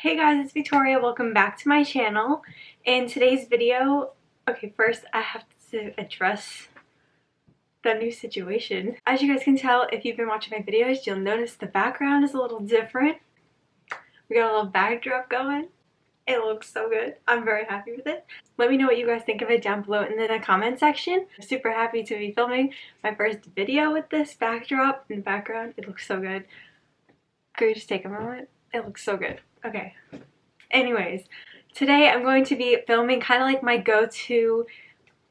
Hey guys, it's Victoria. Welcome back to my channel. In today's video, first I have to address the new situation. As you guys can tell, if you've been watching my videos, you'll notice the background is a little different. We got a little backdrop going. It looks so good. I'm very happy with it. Let me know what you guys think of it down below in the comment section. I'm super happy to be filming my first video with this backdrop in the background. It looks so good. Could we just take a moment? It looks so good. Okay. Anyways, today I'm going to be filming kind of like my go-to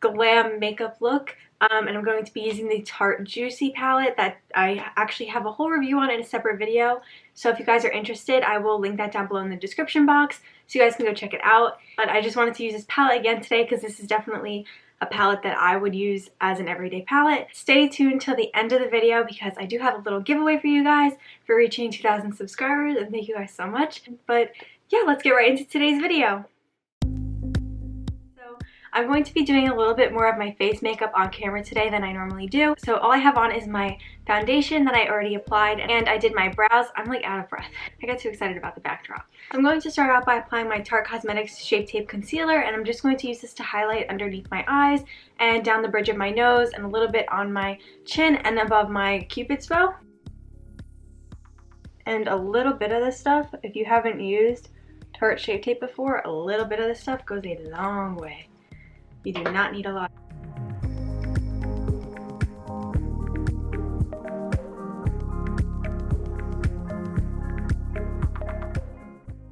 glam makeup look. And I'm going to be using the Tarte Juicy palette that I actually have a whole review on in a separate video. So if you guys are interested, I will link that down below in the description box so you guys can go check it out. But I just wanted to use this palette again today because this is definitely a palette that I would use as an everyday palette. Stay tuned till the end of the video because I do have a little giveaway for you guys for reaching 2,000 subscribers, and thank you guys so much. But yeah, let's get right into today's video. I'm going to be doing a little bit more of my face makeup on camera today than I normally do. So all I have on is my foundation that I already applied, and I did my brows. I'm like out of breath. I got too excited about the backdrop. I'm going to start out by applying my Tarte Cosmetics Shape Tape Concealer, and I'm just going to use this to highlight underneath my eyes and down the bridge of my nose and a little bit on my chin and above my Cupid's bow. And a little bit of this stuff, if you haven't used Tarte Shape Tape before, a little bit of this stuff goes a long way. You do not need a lot.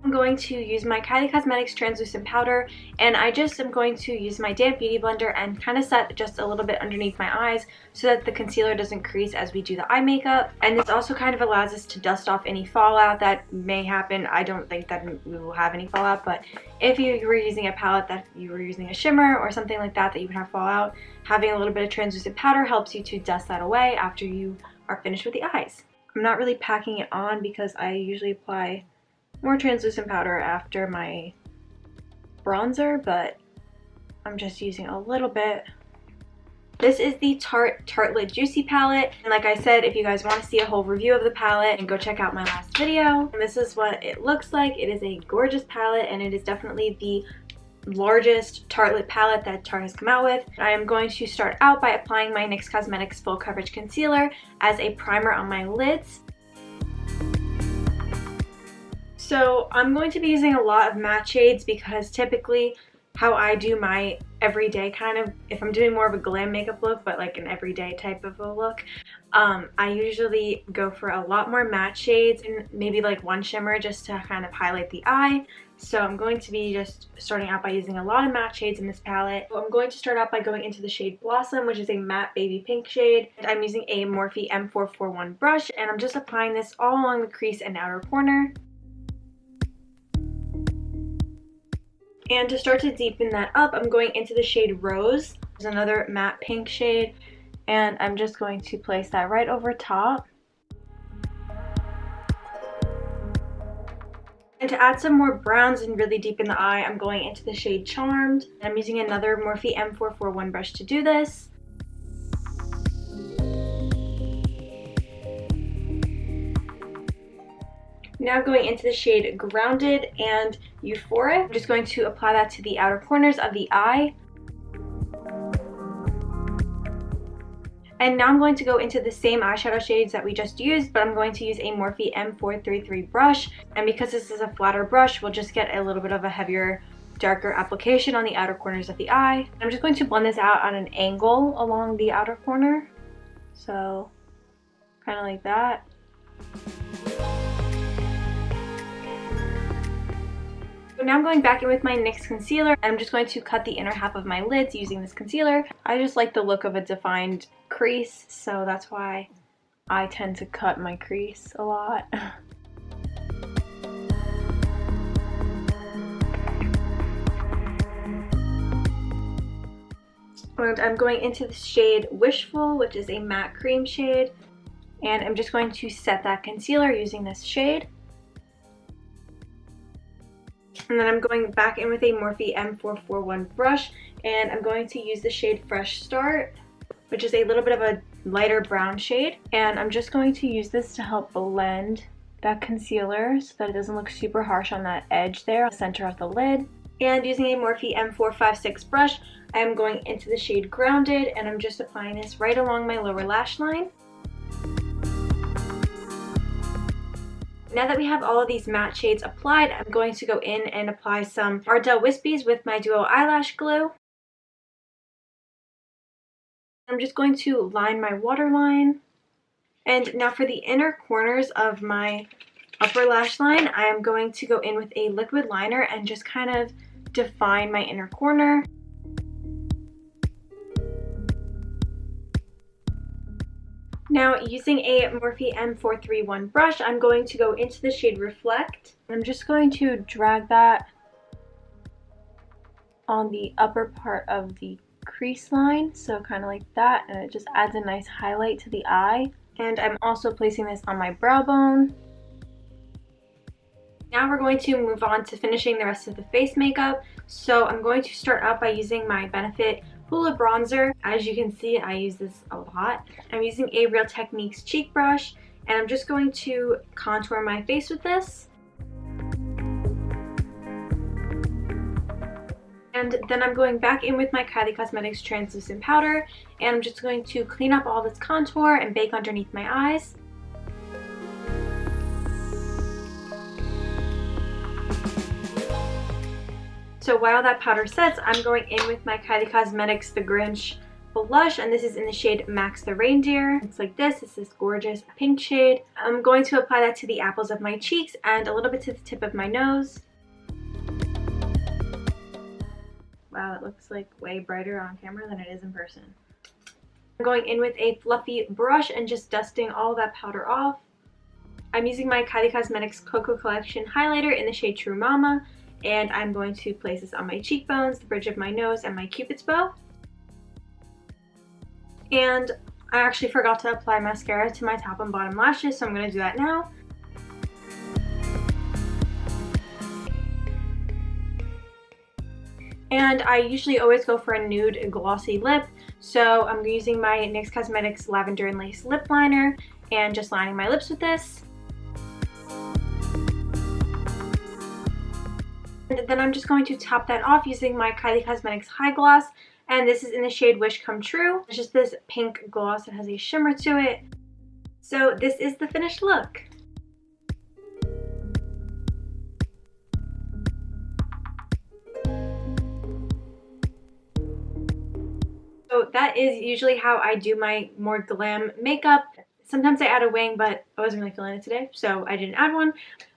I'm going to use my Kylie Cosmetics translucent powder, and I just am going to use my damp beauty blender and kind of set just a little bit underneath my eyes so that the concealer doesn't crease as we do the eye makeup. And this also kind of allows us to dust off any fallout that may happen. I don't think that we will have any fallout, but if you were using a palette that you were using a shimmer or something like that you would have fallout, having a little bit of translucent powder helps you to dust that away after you are finished with the eyes. I'm not really packing it on because I usually apply more translucent powder after my bronzer, but I'm just using a little bit. This is the Tarte Tartelette Juicy palette, and like I said, if you guys want to see a whole review of the palette, and go check out my last video. And this is what it looks like. It is a gorgeous palette, and it is definitely the largest Tartelette palette that Tarte has come out with. I am going to start out by applying my NYX Cosmetics Full Coverage Concealer as a primer on my lids. So I'm going to be using a lot of matte shades because typically how I do my everyday kind of, if I'm doing more of a glam makeup look, but like an everyday type of a look, I usually go for a lot more matte shades and maybe like one shimmer just to kind of highlight the eye. So I'm going to be just starting out by using a lot of matte shades in this palette. So I'm going to start out by going into the shade Blossom, which is a matte baby pink shade. And I'm using a Morphe M441 brush, and I'm just applying this all along the crease and outer corner. And to start to deepen that up, I'm going into the shade Rose. There's another matte pink shade, and I'm just going to place that right over top. And to add some more browns and really deepen the eye, I'm going into the shade Charmed. I'm using another Morphe M441 brush to do this. Now going into the shade Grounded and Euphoric, I'm just going to apply that to the outer corners of the eye. And now I'm going to go into the same eyeshadow shades that we just used, but I'm going to use a Morphe M433 brush. And because this is a flatter brush, we'll just get a little bit of a heavier, darker application on the outer corners of the eye. I'm just going to blend this out on an angle along the outer corner. So, kind of like that. So now I'm going back in with my NYX concealer, and I'm just going to cut the inner half of my lids using this concealer. I just like the look of a defined crease, so that's why I tend to cut my crease a lot. And I'm going into the shade Wishful, which is a matte cream shade, and I'm just going to set that concealer using this shade. And then I'm going back in with a Morphe M441 brush, and I'm going to use the shade Fresh Start, which is a little bit of a lighter brown shade. And I'm just going to use this to help blend that concealer so that it doesn't look super harsh on that edge there, center of the lid. And using a Morphe M456 brush, I'm going into the shade Grounded, and I'm just applying this right along my lower lash line. Now that we have all of these matte shades applied, I'm going to go in and apply some Ardell Wispies with my Duo Eyelash Glue. I'm just going to line my waterline. And now for the inner corners of my upper lash line, I am going to go in with a liquid liner and just kind of define my inner corner. Now, using a Morphe M431 brush, I'm going to go into the shade Reflect. I'm just going to drag that on the upper part of the crease line, so kind of like that, and it just adds a nice highlight to the eye. And I'm also placing this on my brow bone. Now we're going to move on to finishing the rest of the face makeup. So I'm going to start out by using my Benefit Hoola bronzer. As you can see, I use this a lot. I'm using a Real Techniques cheek brush, and I'm just going to contour my face with this. And then I'm going back in with my Kylie Cosmetics translucent powder, and I'm just going to clean up all this contour and bake underneath my eyes. So while that powder sets, I'm going in with my Kylie Cosmetics The Grinch blush, and this is in the shade Max the Reindeer. It's like this. It's this gorgeous pink shade. I'm going to apply that to the apples of my cheeks and a little bit to the tip of my nose. Wow, it looks like way brighter on camera than it is in person. I'm going in with a fluffy brush and just dusting all that powder off. I'm using my Kylie Cosmetics Cocoa Collection highlighter in the shade True Mama, and I'm going to place this on my cheekbones, the bridge of my nose, and my Cupid's bow. And I actually forgot to apply mascara to my top and bottom lashes, so I'm going to do that now. And I usually always go for a nude glossy lip, so I'm using my NYX Cosmetics Lavender and Lace lip liner and just lining my lips with this. And then I'm just going to top that off using my Kylie Cosmetics High Gloss, and this is in the shade Wish Come True. It's just this pink gloss that has a shimmer to it. So this is the finished look. So that is usually how I do my more glam makeup. Sometimes I add a wing, but I wasn't really feeling it today, so I didn't add one.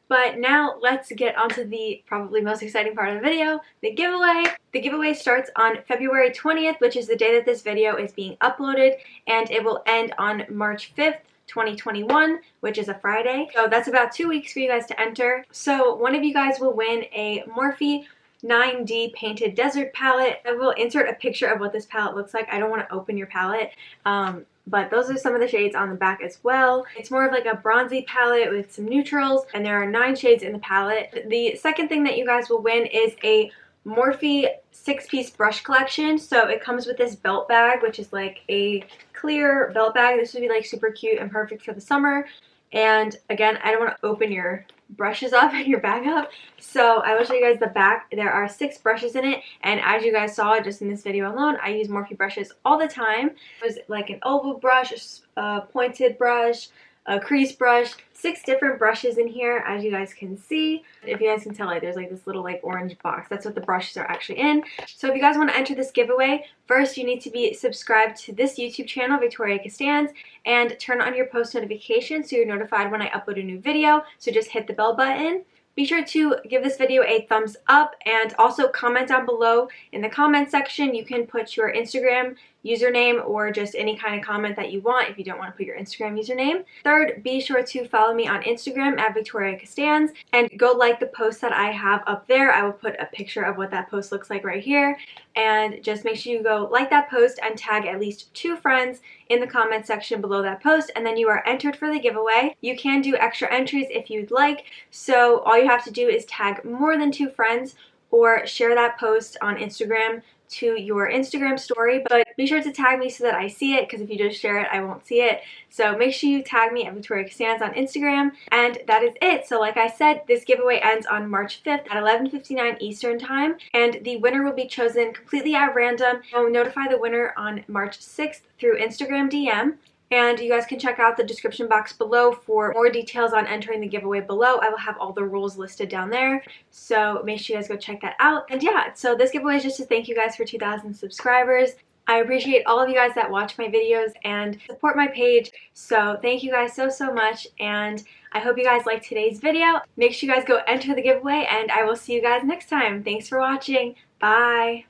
But now let's get onto the probably most exciting part of the video, the giveaway. The giveaway starts on February 20th, which is the day that this video is being uploaded, and it will end on March 5th, 2021, which is a Friday. So that's about 2 weeks for you guys to enter. So one of you guys will win a Morphe 9D Painted Desert palette. I will insert a picture of what this palette looks like. I don't want to open your palette. But those are some of the shades on the back as well. It's more of like a bronzy palette with some neutrals, and there are 9 shades in the palette. The second thing that you guys will win is a Morphe 6-piece brush collection. So it comes with this belt bag, which is like a clear belt bag. This would be like super cute and perfect for the summer. And again, I don't want to open your brushes up and your bag up, so I will show you guys the back. There are 6 brushes in it, and as you guys saw just in this video alone, I use Morphe brushes all the time. There's like an oval brush, a pointed brush, a crease brush, 6 different brushes in here, as you guys can see. If you guys can tell, like there's like this little like orange box. That's what the brushes are actually in. So if you guys want to enter this giveaway, first you need to be subscribed to this YouTube channel, Victoria Costanz, and turn on your post notifications so you're notified when I upload a new video. So just hit the bell button. Be sure to give this video a thumbs up, and also comment down below in the comment section. You can put your Instagram username or just any kind of comment that you want if you don't want to put your Instagram username. Third, be sure to follow me on Instagram at Victoria Costanz and go like the post that I have up there. I will put a picture of what that post looks like right here, and just make sure you go like that post and tag at least 2 friends in the comment section below that post, and then you are entered for the giveaway. You can do extra entries if you'd like, so all you have to do is tag more than 2 friends or share that post on Instagram to your Instagram story, but be sure to tag me so that I see it, because if you just share it, I won't see it. So make sure you tag me at Victoria Costanz on Instagram, and that is it. So like I said, this giveaway ends on March 5th at 11:59 Eastern Time, and the winner will be chosen completely at random. I'll notify the winner on March 6th through Instagram DM. And you guys can check out the description box below for more details on entering the giveaway below. I will have all the rules listed down there, so make sure you guys go check that out. And yeah, so this giveaway is just to thank you guys for 2,000 subscribers. I appreciate all of you guys that watch my videos and support my page, so thank you guys so much, and I hope you guys liked today's video. Make sure you guys go enter the giveaway, and I will see you guys next time. Thanks for watching. Bye!